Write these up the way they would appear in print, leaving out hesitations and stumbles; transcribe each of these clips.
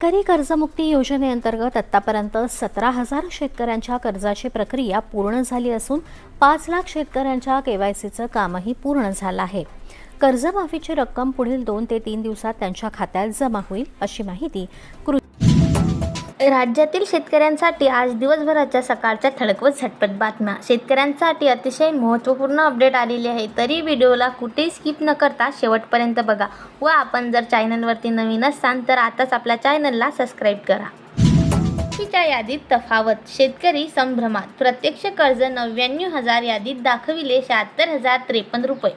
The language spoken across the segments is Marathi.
शेतकरी कर्जमुक्ती योजनेअंतर्गत आतापर्यंत 17,000 शेतकऱ्यांच्या कर्जाची प्रक्रिया पूर्ण झाली असून 5 लाख शेतकऱ्यांच्या केवायसीचं कामही पूर्ण झालं आहे. कर्जमाफीची रक्कम पुढील 2 ते 3 दिवसात त्यांच्या खात्यात जमा होईल अशी माहिती राज्यातील शेतकऱ्यांसाठी आज दिवसभराच्या सकाळच्या ठळक व झटपट बातम्या. शेतकऱ्यांसाठी अतिशय महत्त्वपूर्ण अपडेट आलेली आहे, तरी व्हिडिओला कुठेही स्किप न करता शेवटपर्यंत बघा व आपण जर चॅनलवरती नवीन असाल तर आताच आपल्या चॅनलला सबस्क्राईब करा. च्या यादीत तफावत, शेतकरी संभ्रमात. प्रत्यक्ष कर्ज 99,000, यादीत दाखविले 76,053 रुपये.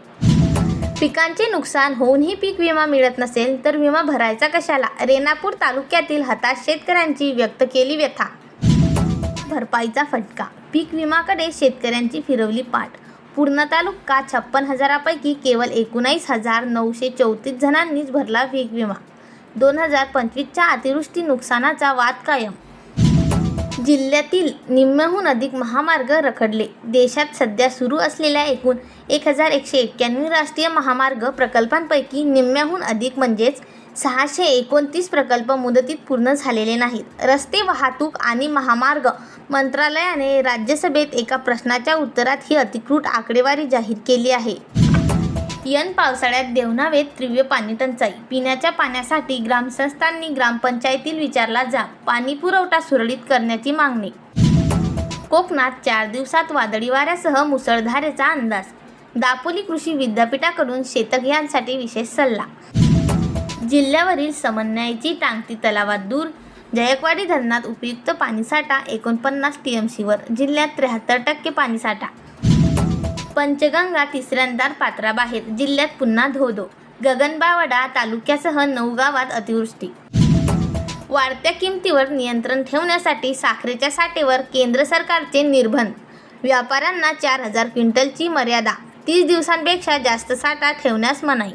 पिकांचे नुकसान होऊनही पीक विमा मिळत नसेल तर विमा भरायचा कशाला? रेणापूर तालुक्यातील हताश शेतकऱ्यांची व्यक्त केली व्यथा. भरपाईचा फटका, पीक विमाकडे शेतकऱ्यांची फिरवली पाठ. पूर्ण तालुका 56,000 पैकी केवळ 19,934 जणांनीच भरला पीक विमा. 2025च्या अतिवृष्टी नुकसानाचा वाद कायम. जिल्ह्यातील निम्म्याहून अधिक महामार्ग रखडले. देशात सध्या सुरू असलेल्या एकूण 1,191 राष्ट्रीय महामार्ग प्रकल्पांपैकी निम्म्याहून अधिक म्हणजेच 629 प्रकल्प मुदतीत पूर्ण झालेले नाहीत. रस्ते वाहतूक आणि महामार्ग मंत्रालयाने राज्यसभेत एका प्रश्नाच्या उत्तरात ही अधिकृत आकडेवारी जाहीर केली आहे. पावसाळ्यात देवनावेत तीव्र पाणी टंचाई. पिण्याच्या पाण्यासाठी ग्रामस्थांनी ग्रामपंचायतील विचारला जाब. पाणी पुरवठा सुरळीत करण्याची मागणी. कोकणात 4 दिवसात वादळी वाऱ्यासह मुसळधारेचा अंदाज. दापोली कृषी विद्यापीठाकडून शेतकऱ्यांसाठी विशेष सल्ला. जिल्ह्यावरील समन्वयाची टांगती तलावात दूर. जायकवाडी धरणात उपयुक्त पाणीसाठा 49 TMCवर. जिल्ह्यात 73% पाणीसाठा. पंचगंगा तिसऱ्यांदा पात्राबाहेर. जिल्ह्यात पुन्हा धो-धो. गगनबावडा तालुक्यासह 9 गावात अतिवृष्टी. वाढत्या किमतीवर नियंत्रण ठेवण्यासाठी साखरेच्या साठेवर केंद्र सरकारचे निर्बंध. व्यापाऱ्यांना 4,000 क्विंटलची मर्यादा. 30 दिवसांपेक्षा जास्त साठा ठेवण्यास मनाई.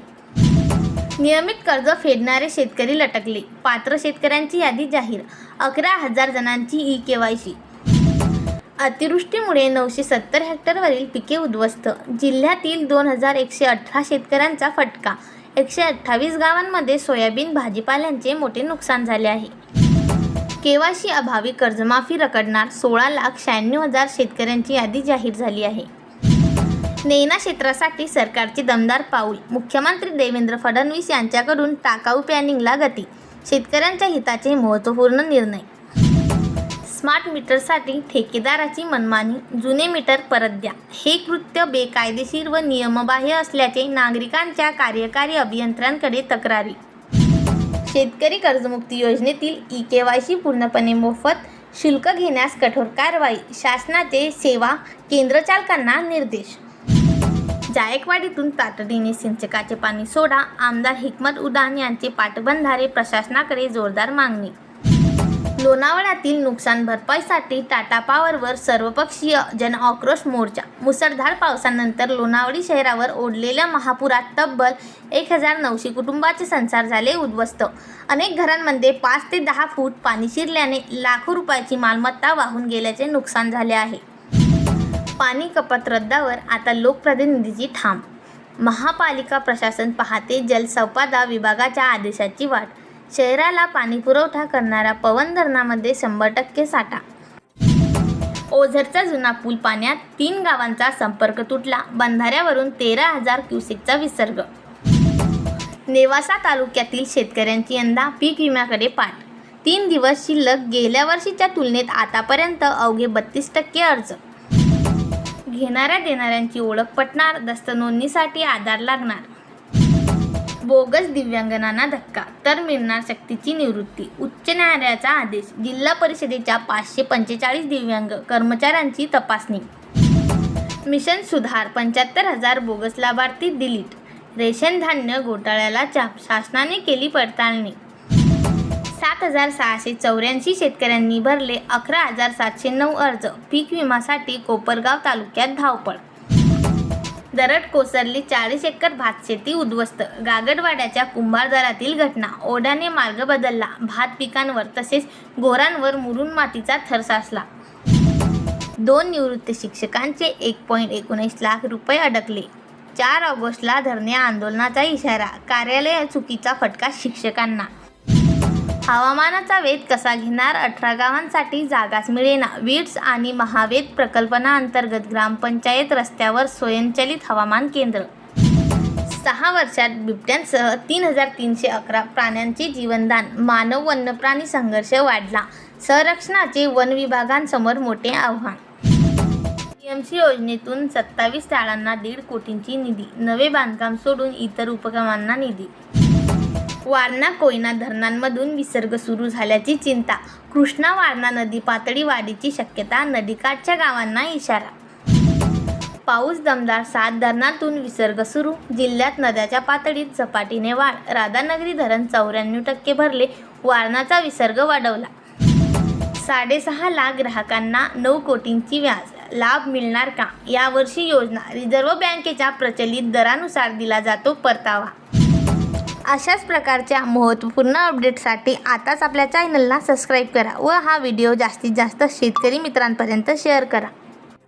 नियमित कर्ज फेडणारे शेतकरी लटकले. पात्र शेतकऱ्यांची यादी जाहीर. 11,000 जणांची ई-KYC. अतिवृष्टीमुळे 970 हेक्टरवरील पिके उद्ध्वस्त. जिल्ह्यातील 2,118 शेतकऱ्यांचा फटका. 128 गावांमध्ये सोयाबीन भाजीपाल्यांचे मोठे नुकसान झाले आहे. KYC अभावी कर्जमाफी रखडणार. 16,96,000 शेतकऱ्यांची यादी जाहीर झाली आहे. नैना क्षेत्रासाठी सरकारचे दमदार पाऊल. मुख्यमंत्री देवेंद्र फडणवीस यांच्याकडून टाकाऊ प्लॅनिंगला गती. शेतकऱ्यांच्या हिताचे महत्त्वपूर्ण निर्णय. स्मार्ट मीटरसाठी ठेकेदाराची मनमानी. जुने मीटर परत द्या. हे कृत्य बेकायदेशीर व नियमबाह्य असल्याचे नागरिकांच्या कार्यकारी अभियंत्यांकडे तक्रारी. शेतकरी कर्जमुक्ती योजनेतील ई-KYC पूर्णपणे मोफत. शुल्क घेण्यास कठोर कारवाई. शासनाचे सेवा केंद्रचालकांना निर्देश. जायकवाडीतून तातडीने सिंचनाचे पाणी सोडा. आमदार हिकमत उद्दान यांचे पाटबंधारे प्रशासनाकडे जोरदार मागणी. लोणावळ्यातील नुकसान भरपाईसाठी टाटा पॉवरवर सर्वपक्षीय जनआक्रोश मोर्चा. मुसळधार पावसानंतर लोणावळी शहरावर ओढलेल्या महापुरात तब्बल 1,900 कुटुंबाचे संसार झाले उद्ध्वस्त. अनेक घरांमध्ये 5 ते 10 फूट पाणी शिरल्याने लाखो रुपयाची मालमत्ता वाहून गेल्याचे नुकसान झाले आहे. पाणी कपात रद्दावर आता लोकप्रतिनिधीची ठाम. महापालिका प्रशासन पाहते. जलसंपदा विभागाच्या आदेशाची वाट. शहराला पाणी पुरवठा करणाऱ्या पवन धरणामध्ये 100% साठा. ओझरचा जुना पूल पाण्यात. 3 गावांचा संपर्क तुटला. बंधाऱ्यावरून 13,000 क्युसेकचा विसर्ग. नेवासा तालुक्यातील शेतकऱ्यांची यंदा पीक विम्याकडे पाठ. 3 दिवस शिल्लक. गेल्या वर्षीच्या तुलनेत आतापर्यंत अवघे 32% अर्ज. घेणाऱ्या देणाऱ्यांची ओळख पटणार. दस्त नोंदणीसाठी आधार लागणार. बोगस दिव्यांगांना धक्का तर मिळणार सक्तीची निवृत्ती. उच्च न्यायालयाचा आदेश. जिल्हा परिषदेच्या 545 दिव्यांग कर्मचाऱ्यांची तपासणी. मिशन सुधार. 75,000 बोगस लाभार्थी डिलीट. रेशन धान्य घोटाळ्याला चाप. शासनाने केली पडताळणी. 7,684 शेतकऱ्यांनी भरले 11,709 अर्ज. पीक विम्यासाठी कोपरगाव तालुक्यात धावपळ. दरड कोसरली. 40 एकर भातशेती उद्ध्वस्त. गागडवाड्याच्या कुंभारदरातील घटना. ओढ्याने मार्ग बदलला. भात पिकांवर तसेच गोरांवर मुरुम मातीचा थर साचला. 2 निवृत्त शिक्षकांचे 1.19 लाख रुपये अडकले. 4 ऑगस्टला धरणे आंदोलनाचा इशारा. कार्यालय चुकीचा फटका शिक्षकांना. हवामानाचा वेध कसा घेणार? 18 गावांसाठी जागाच मिळेना. वीड्स आणि महावेद प्रकल्पनाअंतर्गत ग्रामपंचायत रस्त्यावर स्वयंचलित हवामान केंद्र. 6 वर्षात बिबट्यांसह 3311 प्राण्यांचे जीवनदान. मानव वन्यप्राणी संघर्ष वाढला. संरक्षणाचे वन विभागांसमोर मोठे आव्हान. TMC योजनेतून 27 शाळांना 1.5 कोटींची निधी. नवे बांधकाम सोडून इतर उपक्रमांना निधी. वारणा कोयना धरणांमधून विसर्ग सुरू झाल्याची चिंता. कृष्णा वारणा नदी पातळी वाढीची शक्यता. नदीकाठच्या गावांना इशारा. पाऊस दमदार. 7 धरणातून विसर्ग सुरू. जिल्ह्यात नद्याच्या पातळीत झपाटीने वाढ. राधानगरी धरण 94% भरले. वारणाचा विसर्ग वाढवला. 6.5 लाख ग्राहकांना 9 कोटींची व्याज. लाभ मिळणार का? यावर्षी योजना. रिझर्व्ह बँकेच्या प्रचलित दरानुसार दिला जातो परतावा. अशाच प्रकारच्या महत्त्वपूर्ण अपडेटसाठी आताच आपल्या चॅनलला सबस्क्राईब करा व हा व्हिडिओ जास्तीत जास्त शेतकरी मित्रांपर्यंत शेअर करा.